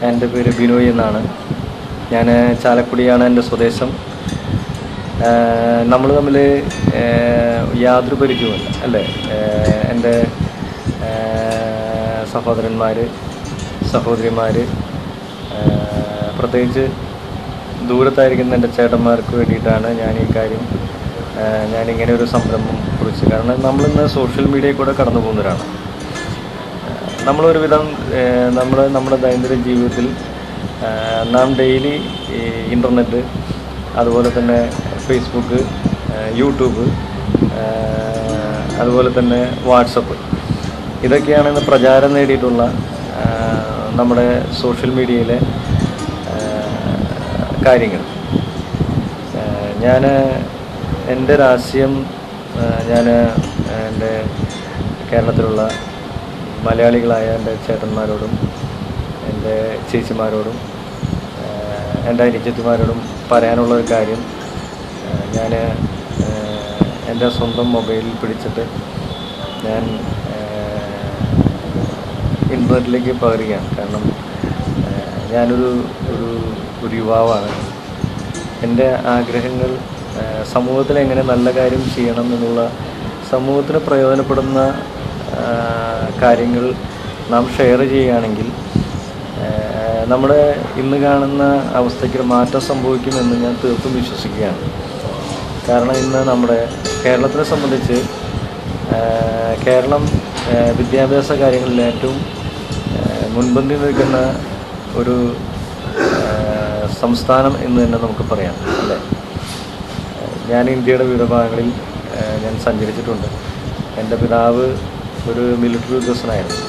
എൻ്റെ പേര് ബിനോയ് എന്നാണ്. ഞാൻ ചാലക്കുടിയാണ് എൻ്റെ സ്വദേശം. നമ്മൾ തമ്മിൽ യാതൊരു പരിചയവുമില്ല അല്ലേ. എൻ്റെ സഹോദരന്മാർ, സഹോദരിമാർ, പ്രത്യേകിച്ച് ദൂരത്തായിരിക്കുന്ന എൻ്റെ ചേട്ടന്മാർക്ക് വേണ്ടിയിട്ടാണ് ഞാൻ ഈ കാര്യം, ഞാനിങ്ങനെ ഒരു സംരംഭം കുറിച്ച്. കാരണം നമ്മളിന്ന് സോഷ്യൽ മീഡിയയിൽ കൂടെ കടന്നു പോകുന്നവരാണ്. നമ്മളൊരുവിധം നമ്മുടെ ദൈനംദിന ജീവിതത്തിൽ നാം ഡെയിലി ഇൻ്റർനെറ്റ്, അതുപോലെ തന്നെ ഫേസ്ബുക്ക്, യൂട്യൂബ്, അതുപോലെ തന്നെ വാട്സപ്പ്, ഇതൊക്കെയാണ് ഇന്ന് പ്രചാരം നേടിയിട്ടുള്ള നമ്മുടെ സോഷ്യൽ മീഡിയയിലെ കാര്യങ്ങൾ. ഞാൻ എൻ്റെ രാഷ്ട്രീയം, ഞാൻ എൻ്റെ കേരളത്തിലുള്ള മലയാളികളായ എൻ്റെ ചേട്ടന്മാരോടും എൻ്റെ ചേച്ചിമാരോടും എൻ്റെ അനുജത്തിമാരോടും പറയാനുള്ളൊരു കാര്യം, ഞാൻ എൻ്റെ സ്വന്തം മൊബൈലിൽ പിടിച്ചിട്ട് ഞാൻ ഇൻ്റർനെറ്റിലേക്ക് പകരുകയാണ്. കാരണം ഞാനൊരു യുവാവാണ്. എൻ്റെ ആഗ്രഹങ്ങൾ സമൂഹത്തിൽ എങ്ങനെ നല്ല കാര്യം ചെയ്യണം എന്നുള്ള, സമൂഹത്തിന് പ്രയോജനപ്പെടുന്ന കാര്യങ്ങൾ നാം ഷെയർ ചെയ്യുകയാണെങ്കിൽ നമ്മുടെ ഇന്ന് കാണുന്ന അവസ്ഥയ്ക്ക് മാറ്റം സംഭവിക്കുമെന്ന് ഞാൻ തീർത്തും വിശ്വസിക്കുകയാണ്. കാരണം ഇന്ന് നമ്മുടെ കേരളത്തിനെ സംബന്ധിച്ച് കേരളം വിദ്യാഭ്യാസ കാര്യങ്ങളിൽ ഏറ്റവും മുൻപന്തി നിൽക്കുന്ന ഒരു സംസ്ഥാനം എന്ന് തന്നെ നമുക്ക് പറയാം അല്ലേ. ഞാൻ ഇന്ത്യയുടെ വിവിധ ഭാഗങ്ങളിൽ ഞാൻ സഞ്ചരിച്ചിട്ടുണ്ട്. എൻ്റെ പിതാവ് ഒരു മിലിറ്ററി ഉദ്യോഗസ്ഥനായിരുന്നു.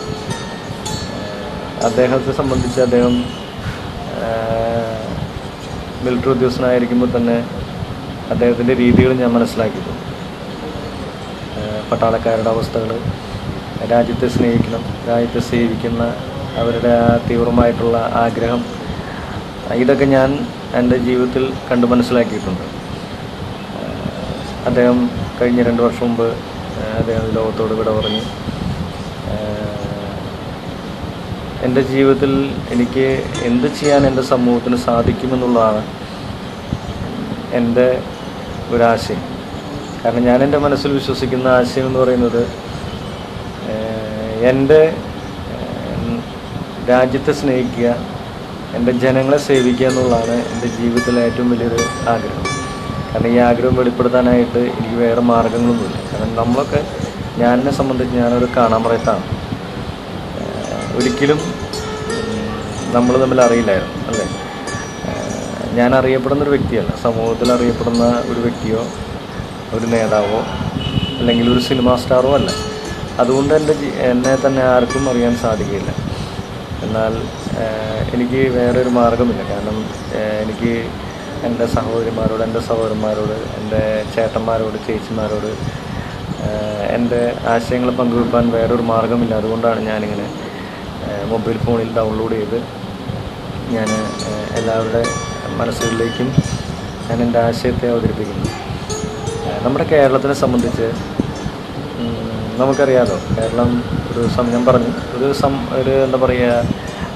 അദ്ദേഹത്തെ സംബന്ധിച്ച് അദ്ദേഹം മിലിറ്ററി ഉദ്യോഗസ്ഥനായിരിക്കുമ്പോൾ തന്നെ അദ്ദേഹത്തിൻ്റെ രീതികൾ ഞാൻ മനസ്സിലാക്കിയിട്ടുണ്ട്. പട്ടാളക്കാരുടെ അവസ്ഥകൾ, രാജ്യത്തെ സ്നേഹിക്കണം, രാജ്യത്തെ സേവിക്കുന്ന അവരുടെ ആ തീവ്രമായിട്ടുള്ള ആഗ്രഹം, ഇതൊക്കെ ഞാൻ എൻ്റെ ജീവിതത്തിൽ കണ്ടു മനസ്സിലാക്കിയിട്ടുണ്ട്. അദ്ദേഹം കഴിഞ്ഞ 2 വർഷം മുമ്പ് അദ്ദേഹം ലോകത്തോട് വിട പറഞ്ഞു. എൻ്റെ ജീവിതത്തിൽ എനിക്ക് എന്ത് ചെയ്യാൻ എൻ്റെ സമൂഹത്തിന് സാധിക്കുമെന്നുള്ളതാണ് എൻ്റെ ഒരാശയം. കാരണം ഞാൻ എൻ്റെ മനസ്സിൽ വിശ്വസിക്കുന്ന ആശയം എന്ന് പറയുന്നത്, എൻ്റെ രാജ്യത്തെ സ്നേഹിക്കുക, എൻ്റെ ജനങ്ങളെ സേവിക്കുക എന്നുള്ളതാണ് എൻ്റെ ജീവിതത്തിലെ ഏറ്റവും വലിയൊരു ആഗ്രഹം. കാരണം ഈ ആഗ്രഹം വെളിപ്പെടുത്താനായിട്ട് എനിക്ക് വേറെ മാർഗങ്ങളൊന്നുമില്ല. കാരണം നമ്മളൊക്കെ, എന്നെ സംബന്ധിച്ച് ഞാനൊരു കാണാമറയത്താണ്. ഒരിക്കലും നമ്മൾ തമ്മിൽ അറിയില്ലായിരുന്നു അല്ലേ. ഞാൻ അറിയപ്പെടുന്നൊരു വ്യക്തിയല്ല, സമൂഹത്തിൽ അറിയപ്പെടുന്ന ഒരു വ്യക്തിയോ ഒരു നേതാവോ അല്ലെങ്കിൽ ഒരു സിനിമാ സ്റ്റാറോ അല്ല. അതുകൊണ്ട് എന്നെ തന്നെ ആർക്കും അറിയാൻ സാധിക്കില്ല. എന്നാൽ എനിക്ക് വേറൊരു മാർഗമില്ല. കാരണം എനിക്ക് എൻ്റെ സഹോദരിമാരോട്, എൻ്റെ സഹോദരന്മാരോട്, എൻ്റെ ചേട്ടന്മാരോട്, ചേച്ചിമാരോട് എൻ്റെ ആശയങ്ങൾ പങ്കുവെക്കാൻ വേറൊരു മാർഗമില്ല. അതുകൊണ്ടാണ് ഞാനിങ്ങനെ മൊബൈൽ ഫോണിൽ ഡൗൺലോഡ് ചെയ്ത് ഞാൻ എല്ലാവരുടെ മനസ്സുകളിലേക്കും ഞാൻ എൻ്റെ ആശയത്തെ അവതരിപ്പിക്കുന്നു. നമ്മുടെ കേരളത്തിനെ സംബന്ധിച്ച് നമുക്കറിയാമല്ലോ, കേരളം ഞാൻ പറഞ്ഞു, ഒരു എന്താ പറയുക,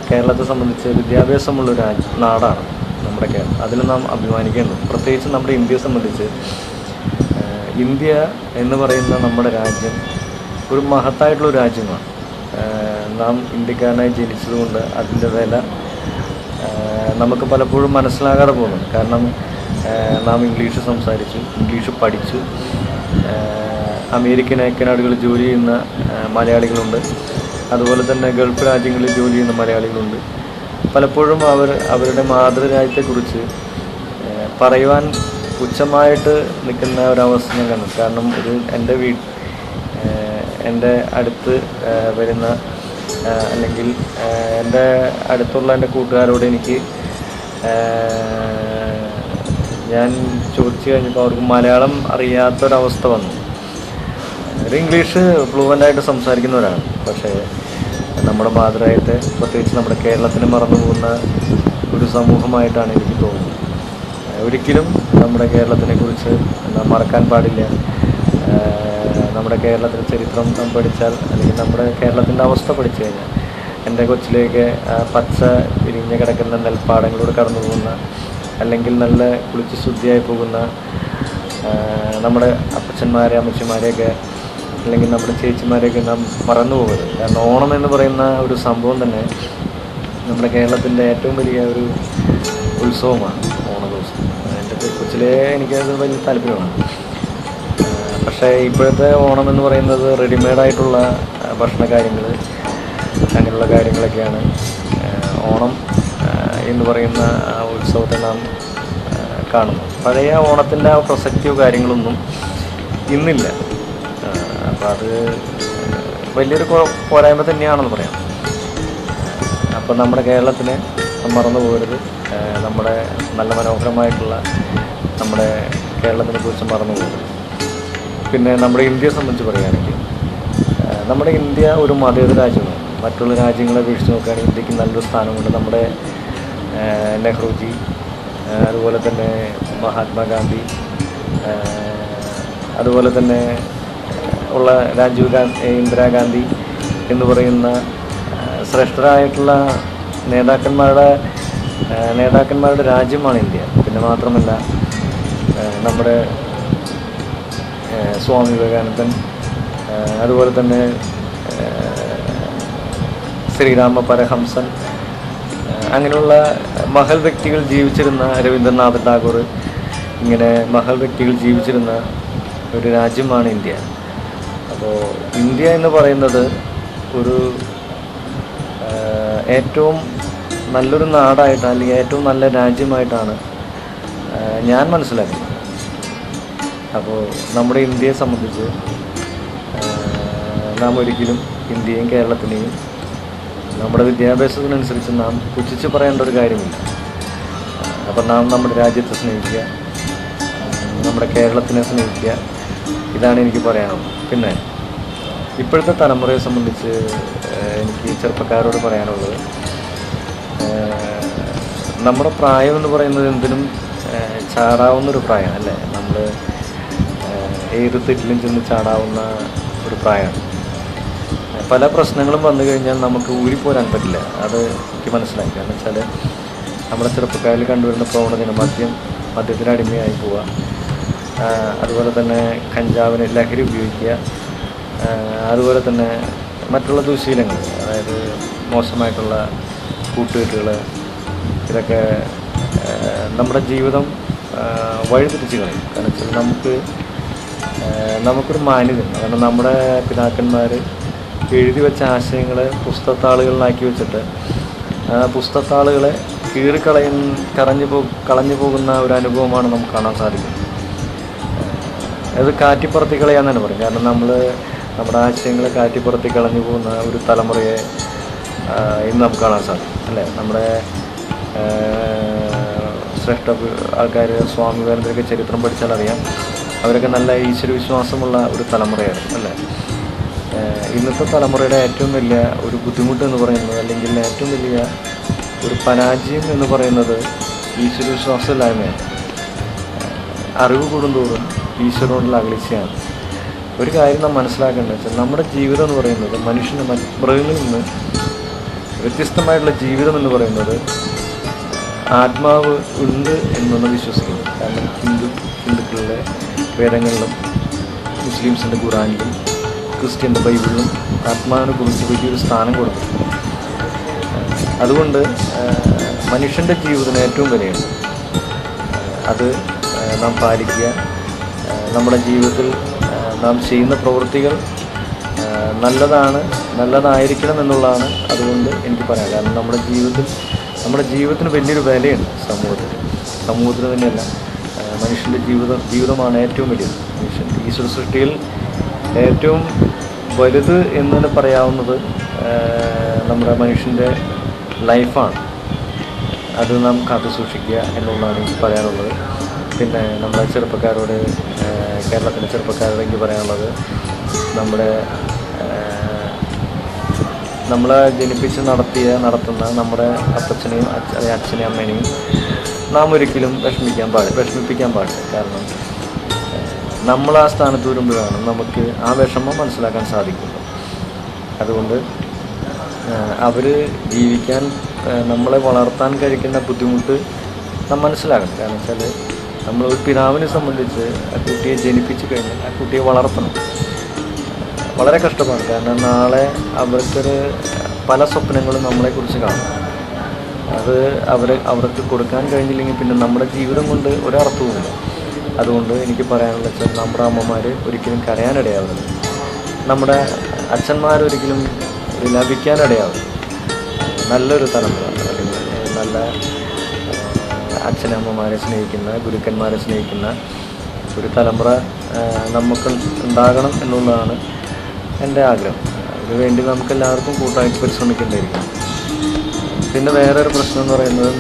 കേരളത്തെ സംബന്ധിച്ച് വിദ്യാഭ്യാസമുള്ളൊരു നാടാണ് നമ്മുടെ കേരളം. അതിൽ നാം അഭിമാനിക്കുന്നു. പ്രത്യേകിച്ച് നമ്മുടെ ഇന്ത്യയെ സംബന്ധിച്ച്, ഇന്ത്യ എന്ന് പറയുന്ന നമ്മുടെ രാജ്യം ഒരു മഹത്തായിട്ടുള്ളൊരു രാജ്യമാണ്. നാം ഇന്ത്യക്കാരനായി ജനിച്ചതുകൊണ്ട് അതിൻ്റെ വില നമുക്ക് പലപ്പോഴും മനസ്സിലാകാതെ പോകുന്നുണ്ട്. കാരണം നാം ഇംഗ്ലീഷ് സംസാരിച്ചു, ഇംഗ്ലീഷ് പഠിച്ചു. അമേരിക്കൻ ഐക്യനാടുകളിൽ ജോലി ചെയ്യുന്ന മലയാളികളുണ്ട്. അതുപോലെ തന്നെ ഗൾഫ് രാജ്യങ്ങളിൽ ജോലി ചെയ്യുന്ന മലയാളികളുണ്ട്. പലപ്പോഴും അവരുടെ മാതൃരാജ്യത്തെക്കുറിച്ച് പറയുവാൻ പുച്ഛമായിട്ട് നിൽക്കുന്ന ഒരവസ്ഥ ഞാൻ കണ്ടു. കാരണം എൻ്റെ അടുത്ത് വരുന്ന അല്ലെങ്കിൽ എൻ്റെ അടുത്തുള്ള എൻ്റെ കൂട്ടുകാരോട് എനിക്ക് ഞാൻ ചോദിച്ചു കഴിഞ്ഞപ്പോൾ അവർക്ക് മലയാളം അറിയാത്തൊരവസ്ഥ വന്നു. ഒരു ഇംഗ്ലീഷ് ഫ്ലുവൻ്റായിട്ട് സംസാരിക്കുന്നവരാണ്. പക്ഷേ നമ്മുടെ മാതൃരാജ്യത്തെ, പ്രത്യേകിച്ച് നമ്മുടെ കേരളത്തിന് മറന്നു പോകുന്ന ഒരു സമൂഹമായിട്ടാണ് എനിക്ക് തോന്നുന്നത്. ഒരിക്കലും നമ്മുടെ കേരളത്തിനെക്കുറിച്ച് നാം മറക്കാൻ പാടില്ല. നമ്മുടെ കേരളത്തിൻ്റെ ചരിത്രം നാം പഠിച്ചാൽ, അല്ലെങ്കിൽ നമ്മുടെ കേരളത്തിൻ്റെ അവസ്ഥ പഠിച്ചു കഴിഞ്ഞാൽ, എൻ്റെ കൊച്ചിലേക്ക് പച്ച വിരിഞ്ഞ് കിടക്കുന്ന നെൽപ്പാടങ്ങളിലൂടെ കടന്നു പോകുന്ന, അല്ലെങ്കിൽ നല്ല കുളിച്ച് ശുദ്ധിയായി പോകുന്ന നമ്മുടെ അപ്പച്ചന്മാരെ അമ്മച്ചിമാരെയൊക്കെ, അല്ലെങ്കിൽ നമ്മുടെ ചേച്ചിമാരെയൊക്കെ നാം മറന്നു പോകരുത്. കാരണം ഓണം എന്ന് പറയുന്ന ഒരു സംഭവം തന്നെ നമ്മുടെ കേരളത്തിൻ്റെ ഏറ്റവും വലിയ ഒരു ഉത്സവമാണ് ഓണ ദിവസം. എൻ്റെ കൊച്ചിലേ എനിക്കത് വലിയ താല്പര്യമാണ്. പക്ഷേ ഇപ്പോഴത്തെ ഓണം എന്ന് പറയുന്നത് റെഡിമെയ്ഡായിട്ടുള്ള ഭക്ഷണ കാര്യങ്ങൾ, അങ്ങനെയുള്ള കാര്യങ്ങളൊക്കെയാണ് ഓണം എന്ന് പറയുന്ന ആ ഉത്സവത്തെ നാം കാണുന്നു. പഴയ ഓണത്തിൻ്റെ ആ പ്രസക്തിയോ കാര്യങ്ങളൊന്നും ഇന്നില്ല. അപ്പോൾ അത് വലിയൊരു പോരായ്മ തന്നെയാണെന്ന് പറയാം. അപ്പോൾ നമ്മുടെ കേരളത്തിനെ മറന്നു പോകരുത്. നമ്മുടെ നല്ല മനോഹരമായിട്ടുള്ള നമ്മുടെ കേരളത്തിനെ കുറിച്ച് മറന്നു പോകരുത്. പിന്നെ നമ്മുടെ ഇന്ത്യയെ സംബന്ധിച്ച് പറയുകയാണെങ്കിൽ, നമ്മുടെ ഇന്ത്യ ഒരു മതേതര രാജ്യമാണ്. മറ്റുള്ള രാജ്യങ്ങളെ അപേക്ഷിച്ച് നോക്കുകയാണെങ്കിൽ ഇന്ത്യക്ക് നല്ലൊരു സ്ഥാനമുണ്ട്. നമ്മുടെ നെഹ്റുജി, അതുപോലെ തന്നെ മഹാത്മാഗാന്ധി, അതുപോലെ തന്നെ ഉള്ള ഇന്ദിരാഗാന്ധി എന്ന് പറയുന്ന ശ്രേഷ്ഠരായിട്ടുള്ള നേതാക്കന്മാരുടെ രാജ്യമാണ് ഇന്ത്യ. പിന്നെ മാത്രമല്ല നമ്മുടെ സ്വാമി വിവേകാനന്ദൻ, അതുപോലെ തന്നെ ശ്രീരാമ പരഹംസൻ, അങ്ങനെയുള്ള മഹൽ വ്യക്തികൾ ജീവിച്ചിരുന്ന രവീന്ദ്രനാഥ് ടാഗോർ, ഇങ്ങനെ മഹൽ വ്യക്തികൾ ജീവിച്ചിരുന്ന ഒരു രാജ്യമാണ് ഇന്ത്യ. അപ്പോൾ ഇന്ത്യ എന്ന് പറയുന്നത് ഒരു ഏറ്റവും നല്ലൊരു നാടായിട്ട്, അല്ലെങ്കിൽ ഏറ്റവും നല്ല രാജ്യമായിട്ടാണ് ഞാൻ മനസ്സിലാക്കുന്നത്. അപ്പോൾ നമ്മുടെ ഇന്ത്യയെ സംബന്ധിച്ച് നാം ഒരിക്കലും ഇന്ത്യയും കേരളത്തിനെയും നമ്മുടെ വിദ്യാഭ്യാസത്തിനനുസരിച്ച് നാം പുച്ഛിച്ച് പറയേണ്ട ഒരു കാര്യമില്ല. അപ്പോൾ നാം നമ്മുടെ രാജ്യത്തെ സ്നേഹിക്കുക, നമ്മുടെ കേരളത്തിനെ സ്നേഹിക്കുക, ഇതാണ് എനിക്ക് പറയാനുള്ളത്. പിന്നെ ഇപ്പോഴത്തെ തലമുറയെ സംബന്ധിച്ച് എനിക്ക് ചെറുപ്പക്കാരോട് പറയാനുള്ളത്, നമ്മുടെ പ്രായം എന്ന് പറയുന്നത് എന്തിനും ചാടാവുന്നൊരു പ്രായം അല്ലേ. നമ്മൾ ഏത് തെറ്റിലും ചെന്ന് ചാടാവുന്ന ഒരു പ്രായമാണ്. പല പ്രശ്നങ്ങളും വന്നു കഴിഞ്ഞാൽ നമുക്ക് ഊരിപ്പോരാൻ പറ്റില്ല. അത് എനിക്ക് മനസ്സിലാക്കി. കാരണം വെച്ചാൽ നമ്മുടെ ചെറുപ്പക്കാരിൽ കണ്ടുവരുന്ന പ്രവണതയാണ് മദ്യത്തിന് അടിമയായി പോവുക, അതുപോലെ തന്നെ കഞ്ചാവിന് ലഹരി ഉപയോഗിക്കുക, അതുപോലെ തന്നെ മറ്റുള്ള ദുശീലങ്ങൾ, അതായത് മോശമായിട്ടുള്ള കൂട്ടുകെട്ടുകൾ, ഇതൊക്കെ നമ്മുടെ ജീവിതം വഴിതിരിച്ച് കളയും. കാരണം വെച്ചാൽ നമുക്കൊരു മാന്യത, കാരണം നമ്മുടെ പിതാക്കന്മാർ എഴുതി വെച്ച ആശയങ്ങളെ പുസ്തകത്താളുകളിലാക്കി വെച്ചിട്ട് പുസ്തകത്താളുകളെ കളഞ്ഞു പോകുന്ന ഒരു അനുഭവമാണ് നമുക്ക് കാണാൻ സാധിക്കുന്നത്. അത് കാറ്റിപ്പുറത്തി കളയാന്നാണ് പറയും. കാരണം നമ്മുടെ ആശയങ്ങളെ കാറ്റിപ്പുറത്തി കളഞ്ഞു പോകുന്ന ഒരു തലമുറയെ ഇന്ന് നമുക്ക് കാണാൻ സാധിക്കും അല്ലേ. നമ്മുടെ ശ്രേഷ്ഠ ആൾക്കാർ, സ്വാമി വിവേകാനന്ദരൊക്കെ ചരിത്രം പഠിച്ചാൽ അറിയാം, അവരൊക്കെ നല്ല ഈശ്വരവിശ്വാസമുള്ള ഒരു തലമുറയായിരുന്നു അല്ലേ. ഇന്നത്തെ തലമുറയുടെ ഏറ്റവും വലിയ ഒരു ബുദ്ധിമുട്ട് എന്ന് പറയുന്നത്, അല്ലെങ്കിൽ ഏറ്റവും വലിയ ഒരു പരാജയം എന്ന് പറയുന്നത് ഈശ്വരവിശ്വാസമില്ലായ്മയാണ്. അറിവ് കൂടുന്തോറും ഈശ്വരനോടുള്ള അകൽച്ചയാണ്. ഒരു കാര്യം നാം മനസ്സിലാക്കേണ്ടത് വെച്ചാൽ, നമ്മുടെ ജീവിതം എന്ന് പറയുന്നത് മനുഷ്യന് മൃഗങ്ങളിൽ നിന്ന് വ്യത്യസ്തമായിട്ടുള്ള ജീവിതം എന്ന് പറയുന്നത് ആത്മാവ് ഉണ്ട് എന്നൊന്ന് വിശ്വസിക്കുന്നു. കാരണം ഹിന്ദുക്കളുടെ വേദങ്ങളിലും മുസ്ലിംസിൻ്റെ ഖുറാനിലും ക്രിസ്ത്യൻ്റെ ബൈബിളിലും ആത്മാവിനെ കുറിച്ച് വലിയൊരു സ്ഥാനം കൊടുക്കുന്നു. അതുകൊണ്ട് മനുഷ്യൻ്റെ ജീവിതത്തിന് ഏറ്റവും വിലയുണ്ട്. അത് നാം പാലിക്കുക. നമ്മുടെ ജീവിതത്തിൽ നാം ചെയ്യുന്ന പ്രവൃത്തികൾ നല്ലതായിരിക്കണം എന്നുള്ളതാണ് അതുകൊണ്ട് എനിക്ക് പറയാം. കാരണം നമ്മുടെ ജീവിതത്തിന് വലിയൊരു വിലയുണ്ട് സമൂഹത്തിന് തന്നെയല്ല, മനുഷ്യൻ്റെ ജീവിതമാണ് ഏറ്റവും വലുത്. ഈശ്വര സൃഷ്ടിയിൽ ഏറ്റവും വലുത് എന്ന് തന്നെ പറയാവുന്നത് നമ്മുടെ മനുഷ്യൻ്റെ ലൈഫാണ്. അത് നാം കാത്തു സൂക്ഷിക്കുക എന്നുള്ളതാണ് എനിക്ക് പറയാനുള്ളത്. പിന്നെ നമ്മുടെ ചെറുപ്പക്കാരോട്, കേരളത്തിലെ ചെറുപ്പക്കാരോട് എനിക്ക് പറയാനുള്ളത്, നമ്മളെ ജനിപ്പിച്ച് നടത്തുന്ന നമ്മുടെ അപ്പച്ചനെയും അച്ഛനെയും അമ്മേനെയും നാം ഒരിക്കലും വിഷമിപ്പിക്കാൻ പാടില്ല. കാരണം നമ്മൾ ആ സ്ഥാനത്ത് വരുമ്പോഴാണ് നമുക്ക് ആ വിഷമം മനസ്സിലാക്കാൻ സാധിക്കുന്നത്. അതുകൊണ്ട് അവർ ജീവിക്കാൻ നമ്മളെ വളർത്താൻ കഴിക്കുന്ന ബുദ്ധിമുട്ട് നാം മനസ്സിലാക്കണം. കാരണം വെച്ചാൽ നമ്മളൊരു പിതാവിനെ സംബന്ധിച്ച് ആ കുട്ടിയെ ജനിപ്പിച്ച് കഴിഞ്ഞാൽ ആ കുട്ടിയെ വളർത്തണം. വളരെ കഷ്ടമാണ്. കാരണം നാളെ അവർക്കൊരു പല സ്വപ്നങ്ങളും നമ്മളെക്കുറിച്ച് കാണും. അത് അവർക്ക് കൊടുക്കാൻ കഴിഞ്ഞില്ലെങ്കിൽ പിന്നെ നമ്മുടെ ജീവിതം കൊണ്ട് ഒരർത്ഥവുമില്ല. അതുകൊണ്ട് എനിക്ക് പറയാനുള്ളത് വെച്ചാൽ നമ്മുടെ അമ്മമാർ ഒരിക്കലും കരയാനിടയാവരുത്. നമ്മുടെ അച്ഛന്മാരൊരിക്കലും ലഭിക്കാനിടയാവരുത്. നല്ലൊരു തലമുറ അല്ലെങ്കിൽ നല്ല അച്ഛനമ്മമാരെ സ്നേഹിക്കുന്ന, ഗുരുക്കന്മാരെ സ്നേഹിക്കുന്ന ഒരു തലമുറ നമുക്ക് ഉണ്ടാകണം എന്നുള്ളതാണ് എൻ്റെ ആഗ്രഹം. അതിനുവേണ്ടി നമുക്കെല്ലാവർക്കും കൂട്ടായിട്ട് പരിശ്രമിക്കേണ്ടിയിരിക്കും. പിന്നെ വേറൊരു പ്രശ്നം എന്ന് പറയുന്നത്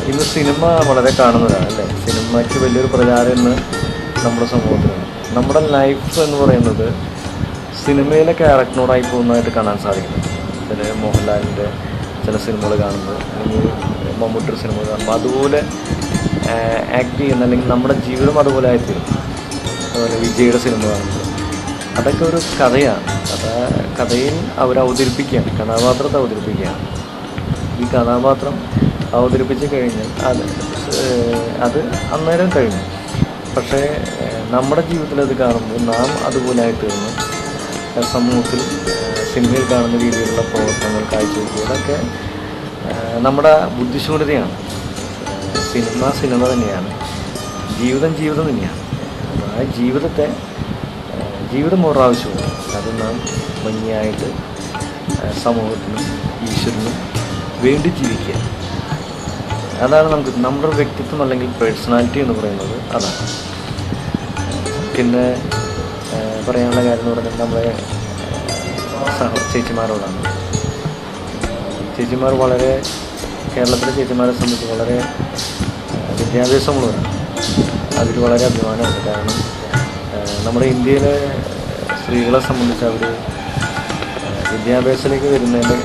ഇന്ന് സിനിമ വളരെ കാണുന്നതാണ് അല്ലേ. സിനിമയ്ക്ക് വലിയൊരു പ്രചാരം ഇന്ന് നമ്മുടെ സമൂഹത്തിലാണ്. നമ്മുടെ ലൈഫ് എന്ന് പറയുന്നത് സിനിമയിലെ ക്യാരക്ടറിനോടായി പോകുന്നതായിട്ട് കാണാൻ സാധിക്കുന്നു. ചില മോഹൻലാലിൻ്റെ ചില സിനിമകൾ കാണുമ്പോൾ അല്ലെങ്കിൽ മമ്മൂട്ടിയുടെ സിനിമകൾ കാണുമ്പോൾ അതുപോലെ ആക്ട് ചെയ്യുന്ന അല്ലെങ്കിൽ നമ്മുടെ ജീവിതം അതുപോലെ ആയിത്തീരും. അതുപോലെ വിജയുടെ സിനിമ കാണുമ്പോൾ അതൊക്കെ ഒരു കഥയാണ്. കഥയിൽ അവർ അവതരിപ്പിക്കുകയാണ്, കഥാപാത്രത്തെ അവതരിപ്പിക്കുകയാണ്. ഈ കഥാപാത്രം അവതരിപ്പിച്ച് കഴിഞ്ഞാൽ അത് അന്നേരം കഴിഞ്ഞു. പക്ഷേ നമ്മുടെ ജീവിതത്തിൽ അത് കാണുമ്പോൾ നാം അതുപോലെ ആയിത്തീർന്നു. സമൂഹത്തിൽ സിനിമയിൽ കാണുന്ന രീതിയിലുള്ള പ്രവർത്തനങ്ങൾ കാഴ്ചവെക്കുക, അതൊക്കെ നമ്മുടെ ബുദ്ധിശൂന്യതയാണ്. സിനിമ തന്നെയാണ്, ജീവിതം തന്നെയാണ്. ആ ജീവിതം ഒരാവശ്യമുണ്ട്. അത് നാം ഭംഗിയായിട്ട് സമൂഹത്തിനും ഈശ്വരനും വേണ്ടി ജീവിക്കുക. അതാണ് നമ്മുടെ വ്യക്തിത്വം അല്ലെങ്കിൽ പേഴ്സണാലിറ്റി എന്ന് പറയുന്നത്. അതാണ്. പിന്നെ പറയാനുള്ള കാര്യം എന്ന് പറഞ്ഞാൽ നമ്മുടെ ചേച്ചിമാരോടാണ്. ചേച്ചിമാർ കേരളത്തിലെ ചേച്ചിമാരെ സംബന്ധിച്ച് വളരെ വിദ്യാഭ്യാസമുള്ളവരാണ്. അതിൽ വളരെ അഭിമാനമുണ്ട്. കാരണം നമ്മുടെ ഇന്ത്യയിലെ സ്ത്രീകളെ സംബന്ധിച്ച് അവർ വിദ്യാഭ്യാസത്തിലേക്ക് വരുന്നതിൻ്റെ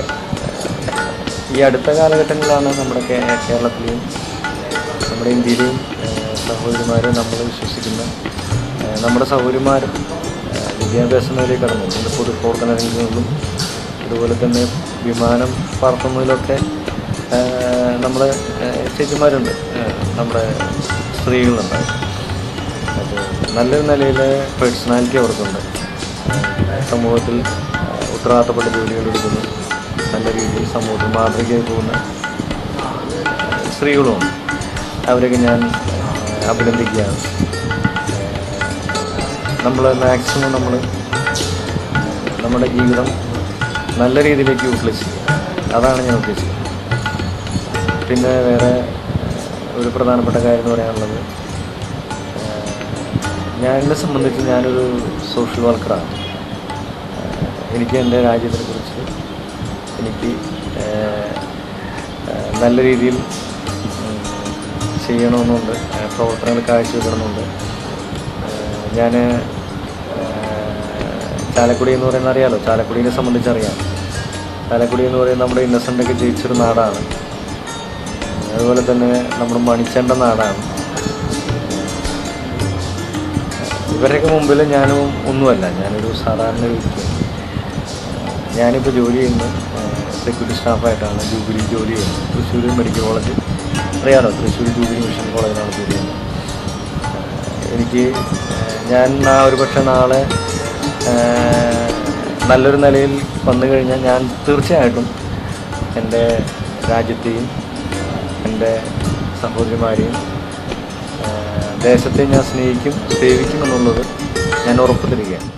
ഈ അടുത്ത കാലഘട്ടങ്ങളിലാണ് നമ്മുടെ കേരളത്തിലെയും നമ്മുടെ ഇന്ത്യയിലെയും സഹോദരിമാർ, നമ്മൾ വിശ്വസിക്കുന്ന നമ്മുടെ സഹോദരിമാർ വിദ്യാഭ്യാസ മേഖലയിൽ കടന്നു. പൊതുപ്രവർത്തന രംഗങ്ങളിലും അതുപോലെ തന്നെ വിമാനം പറത്തുന്നതിലൊക്കെ നമ്മുടെ ചേച്ചിമാരുണ്ട്, നമ്മുടെ സ്ത്രീകളുണ്ട്. അപ്പോൾ നല്ലൊരു നിലയിൽ പേഴ്സണാലിറ്റി അവർക്കുണ്ട്. സമൂഹത്തിൽ ഉത്തരവാദിത്തപ്പെട്ട ജോലികൾ എടുക്കുന്നു. നല്ല രീതിയിൽ സമൂഹത്തിൽ മാതൃകയായി പോകുന്ന സ്ത്രീകളുമുണ്ട്. അവരൊക്കെ ഞാൻ അഭിനന്ദിക്കുകയാണ്. മാക്സിമം നമ്മുടെ ജീവിതം നല്ല രീതിയിലേക്ക് യൂട്ടിലൈസ് ചെയ്യുക. അതാണ് ഞാൻ ഉദ്ദേശിക്കുന്നത്. പിന്നെ വേറെ ഒരു പ്രധാനപ്പെട്ട കാര്യം എന്ന് പറയാനുള്ളത്, എന്നെ സംബന്ധിച്ച് ഞാനൊരു സോഷ്യൽ വർക്കറാണ്. എനിക്ക് എൻ്റെ രാജ്യത്തിനെക്കുറിച്ച് എനിക്ക് നല്ല രീതിയിൽ ചെയ്യണമെന്നുണ്ട്, പ്രവർത്തനങ്ങൾ കാഴ്ചവെക്കണമെന്നുണ്ട്. ഞാൻ ചാലക്കുടി എന്ന് പറയുന്നത് അറിയാമല്ലോ. ചാലക്കുടിയെ സംബന്ധിച്ചറിയാം. ചാലക്കുടി എന്ന് പറയുന്നത് നമ്മുടെ ഇന്നസെൻ്റൊക്കെ ജയിച്ചൊരു നാടാണ്. അതുപോലെ തന്നെ നമ്മുടെ മണിച്ചണ്ട നാടാണ്. ഇവരുടെയൊക്കെ മുമ്പിൽ ഞാനും ഒന്നുമല്ല. ഞാനൊരു സാധാരണ വ്യക്തിയാണ്. ഞാനിപ്പോൾ ജോലി ചെയ്യുന്നത് സെക്യൂരിറ്റി സ്റ്റാഫായിട്ടാണ്. ജൂബിലി ജോലി ചെയ്യുന്നത്. തൃശ്ശൂർ മെഡിക്കൽ കോളേജ് അറിയാമല്ലോ. തൃശ്ശൂർ ജൂബിലി മിഷൻ കോളേജിലാണ് ജോലി ചെയ്യുന്നത്. ഞാൻ ഒരു പക്ഷേ നാളെ നല്ലൊരു നിലയിൽ വന്നു കഴിഞ്ഞാൽ ഞാൻ തീർച്ചയായിട്ടും എൻ്റെ രാജ്യത്തെയും എൻ്റെ സഹോദരിമാരെയും ദേശത്തെ ഞാൻ സ്നേഹിക്കും, സേവിക്കും എന്നുള്ളത് ഞാൻ ഉറപ്പ് തരികയാണ്.